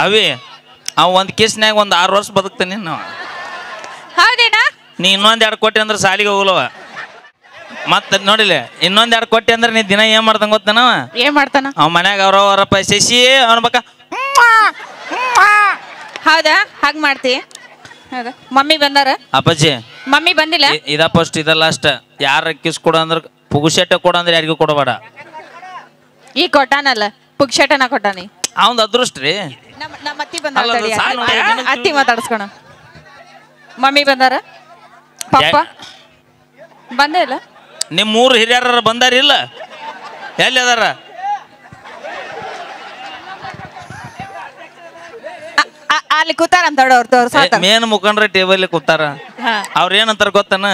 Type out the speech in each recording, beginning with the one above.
ಅವಿ ಅವ್ ಒಂದ್ ಕಿಸ್ನ್ಯಾಗ ಒಂದ್ 6 ವರ್ಷ ಬದುಕ್ತಾನೆ ನಾವು. ಹೌದೇನಾ? ನೀ ಇನ್ನೊಂದ್ 2 ಕೊಟ್ಟೆ ಅಂದ್ರೆ ಸಾಲಿಗೆ ಹೋಗಲವ. ಮತ್ತ ನೋಡಿಲ್ಲ ಇನ್ನೊಂದ್ 2 ಕೊಟ್ಟೆ ಅಂದ್ರೆ ನೀ ದಿನ ಏನ್ ಮಾಡ್ದಂಗ ಗೊತ್ತನವ? ಏನ್ ಮಾಡ್ತಾನ? ಅವ್ ಮನ್ಯಾಗ ಅವರಪ್ಪ ಶಶಿ ಅನ್ಬೇಕ. ಹೌದಾ? ಹಾಗ್ ಮಾಡ್ತಿ? ಹೌದಾ? ಮಮ್ಮಿ ಬಂದಾರ? ಅಪ್ಪಾಜಿ ಮಮ್ಮಿ ಬಂದಿಲ್ಲ? ಇದ ಫಸ್ಟ್ ಇದ ಲಾಸ್ಟ್. ಯಾರ ಕಿಸ್ ಕೊಡ ಅಂದ್ರ ಪುಗುಶೆಟ್ಟ ಕೊಡ ಅಂದ್ರೆ ಯಾರಿಗೂ ಕೊಡಬೇಡ. ಈ ಕೊಟ್ಟಾನಲ್ಲ ಪುಗ್ಶಟನ ಕೊಟ್ಟಾನಿ. ಅವಂದ್ ಅದೃಷ್ಟ ರೀ. ನಮ್ಮ ಅತ್ತಿ ಬಂದಾರ. ಅತ್ತಿ ಮಾತಾಡ್ಸ್ಕೊಣ. ಮಮ್ಮಿ ಬಂದಾರ? ಪಪ್ಪ ಬಂದೇ ಇಲ್ಲ? ನಿಮ್ 3 ಹಿರಿಯರ ಬಂದಾರಿಲ್ಲ? ಎಲ್ಲಿ ಅದಾರ? ಅಲ್ಲಿ ಕೂತಾರಂತ ಮೇನ್ ಮುಖಂಡ್ರೆ ಟೇಬಲ್ ಕೂತಾರ. ಅವ್ರ ಏನಂತಾರ ಗೊತ್ತನ?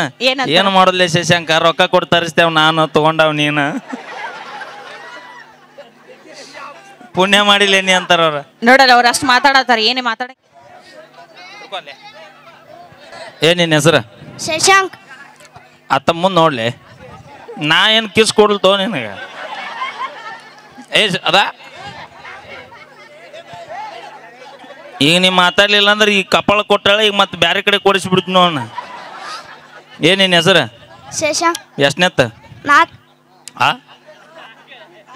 ಏನ್ ಮಾಡೋದ್ಲೆ ಶಶಾಂಕ, ರೊಕ್ಕ ಕೊಟ್ಟು ತರಿಸ್ತೇವ್ ನಾನು ತಗೊಂಡವ್ ನೀನ ಪುಣ್ಯ ಮಾಡಿಲ್ಲ ನೀ ಅಂತಾರ ಅವ್ರ. ನೋಡಲ್ಲ ಅವ್ರ ಅಷ್ಟ್ ಮಾತಾಡತಾರ. ಏನೇ ಮಾತಾಡ. ಏನ್ ನಿನ್ ಹೆಸರು? ಶಶಾಂಕ್. ಅತ್ತ ಮುಂದ್ ನೋಡ್ಲಿ. ನಾ ಏನ್ ಕಿಸ್ ಕೊಡ್ಲ್ ತೋ ನಿನಗ. ಅದ ಈಗ ನೀ ಮಾತಾಡ್ಲಿಲ್ಲ ಅಂದ್ರೆ ಈಗ ಕಪಾಳ ಕೊಟ್ಟಾಳ. ಈಗ ಮತ್ತೆ ಬ್ಯಾರೆ ಕಡೆ ಕೊಡಿಸ್ಬಿಡ್ತು ನೋಡ. ಏನ್ ನಿನ್ ಹೆಸರು? ಶಶಾಂಕ್. ಎಷ್ಟನೇತ್ತ?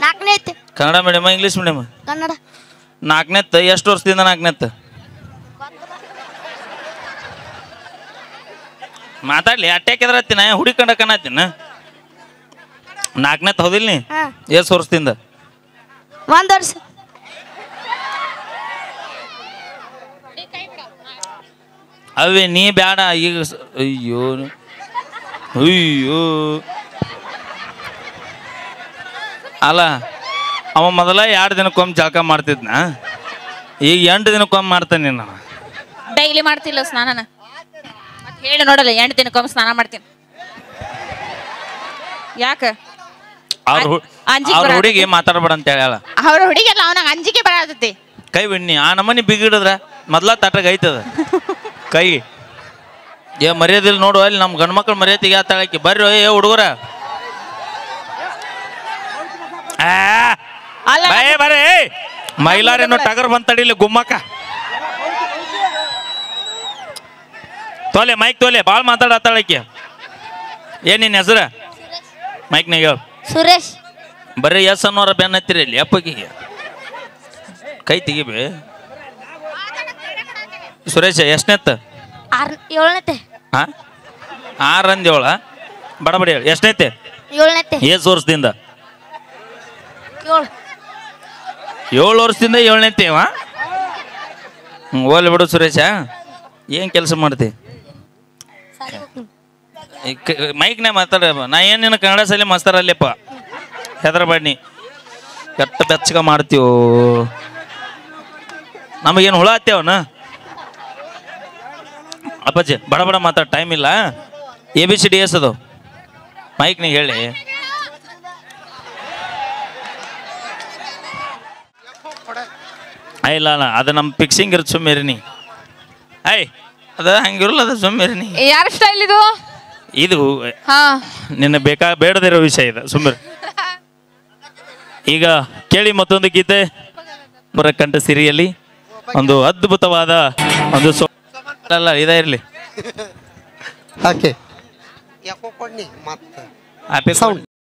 4ನೇತ್. Kannada medium English medium? Kannada. 4ನೇತ್. ಎಷ್ಟು ವರ್ಷದಿಂದ 4ನೇತ್? ಮಾತಾಡ್ಲಿ ಅಟ್ಯಾಕೆದ್ರತ್ತಿನ ಹುಡಿಕೊಂಡ ಕನ್ನತ್ತಿನ 4ನೇತ್ ಹೌದಿಲ್ಲ ನೀ? ಎಷ್ಟು ವರ್ಷದಿಂದ? 1 ವರ್ಷ. ಅವೇ ನೀ ಬ್ಯಾಡ ಈಗ. ಅಯ್ಯೋ ಅಯ್ಯೋ ಅಲ್ಲ ಅವ ಮೊದಲ 2 ದಿನಕ್ಕೊಮ್ಮೆ ಜಳಕ ಮಾಡ್ತಿದ್ನ. ಈಗ 8 ದಿನಕ್ಕೊಮ್ಮೆ ಮಾಡ್ತಾನೆ ನೀನು. ಡೈಲಿ ಮಾಡ್ತಿಲ್ಲ ಸ್ನಾನನ? ಹೇಳಿ ನೋಡಲ್ಲ 8 ದಿನಕ್ಕೊಮ್ಮೆ ಸ್ನಾನ ಮಾಡ್ತೀನಿ. ಯಾಕ? ಅವ್ರ ಹುಡುಗಿ ಮಾತಾಡ್ಬೇಡ ಅಂತ ಹೇಳಲ್ಲ. ಅವ್ರ ಹುಡುಗಿಯಲ್ಲ ಅವನಾಗ ಅಂಜಿಕೆ ಬರತೈತಿ. ಕೈ ಬಿಡ್ನಿ ಆ ನಮ್ಮನಿ ಬಿಗಿಡಿದ್ರ ಮೊದ್ಲ ತಟಗ ಐತದ ಕೈ. ಮರ್ಯಾದಿಲ್ಲ ನೋಡು. ಅಲ್ಲಿ ನಮ್ಮ ಗಂಡು ಮಕ್ಳು ಮರ್ಯಾದಿಗೆ ಆತಾಳಕಿ. ಬರ್ರಿ ಏ ಹುಡುಗರ ಬರೇ ಮೈಲಾರೇನೋ ಟಗರ್ ಬಂತಡಿಲಿ ಗುಮ್ಮಕ್ಕ. ತೋಲೆ ಮೈಕ್ ತೋಲೆ ಭಾಳ ಮಾತಾಡತ್ತಾಳಕಿ. ಏನ್ ನಿನ್ನ ಹೆಸರು? ಮೈಕ್ನಾಗ ಹೇಳು. ಸುರೇಶ್. ಬರ್ರಿ ಎಸ್ ಅನ್ನೋರ ಬೆನ್ನ ಹತ್ತಿರ ಇಲ್ಲಿ ಅಪ್ಪಗಿಗೆ ಕೈ ತೆಗಿಬಿ. ಸುರೇಶ್ ಎಷ್ಟನೇತ್ತ? 7ನೇತೆ. 6 ಅಂದೇವಳ ಬಡಬಡಿ ಹೇಳಿ. ಎಷ್ಟನೇತೆ? 7ನೇತೆ. ಎಷ್ಟು ವರ್ಷದಿಂದ? 7. 7 ವರ್ಷದಿಂದ 7ನೇತೆವ. ಓಲಿ ಬಿಡು ಸುರೇಶ. ಏನ್ ಕೆಲಸ ಮಾಡ್ತಿ? ಮೈಕ್ನೇ ಮಾತಾಡ. ನಾ ಏನ್ ನಿನ್ನ ಕನ್ನಡ ಶಾಲೆ ಮಾಸ್ತರ್ ಅಲ್ಲಪ್ಪ. ಹೆದರಬೇಡಿ. ಕೆಟ್ಟ ಬೆಚ್ಚಗ ಮಾಡ್ತೀವೋ. ನಮಗೇನು ಹುಳ ಹತ್ತೇವನ? ಅಪ್ಪಾಜಿ ಬಡ ಬಡ ಮಾತಾಡ, ಟೈಮ್ ಇಲ್ಲ. ABCD ಅದು ಮೈಕ್ನಿಗೆ ಹೇಳಿ. ಇಲ್ಲ ಅಲ್ಲ ಅದು ನಮ್ಮ ಫಿಕ್ಸಿಂಗ್ ಇರುತ್ತೆ. ಸುಮ್ಮಿರಿ ನೀ. ಅದ ಹಂಗಿರಲ್ಲ. ಅದು ಸುಮ್ಮಿರಿ ನೀ. ಯಾರ ಸ್ಟೈಲ್ ಇದು? ಇದು ನಿನ್ನ ಬೇಡದಿರೋ ವಿಷಯ ಇದೆ. ಸುಮ್ಮನೆ ಈಗ ಕೇಳಿ ಮತ್ತೊಂದು ಗೀತೆ. ಕಂಠ ಸಿರಿಯಲ್ಲಿ ಒಂದು ಅದ್ಭುತವಾದ ಒಂದು ಅಲ್ಲ ಇದ ಇರಲಿ. ಓಕೆ.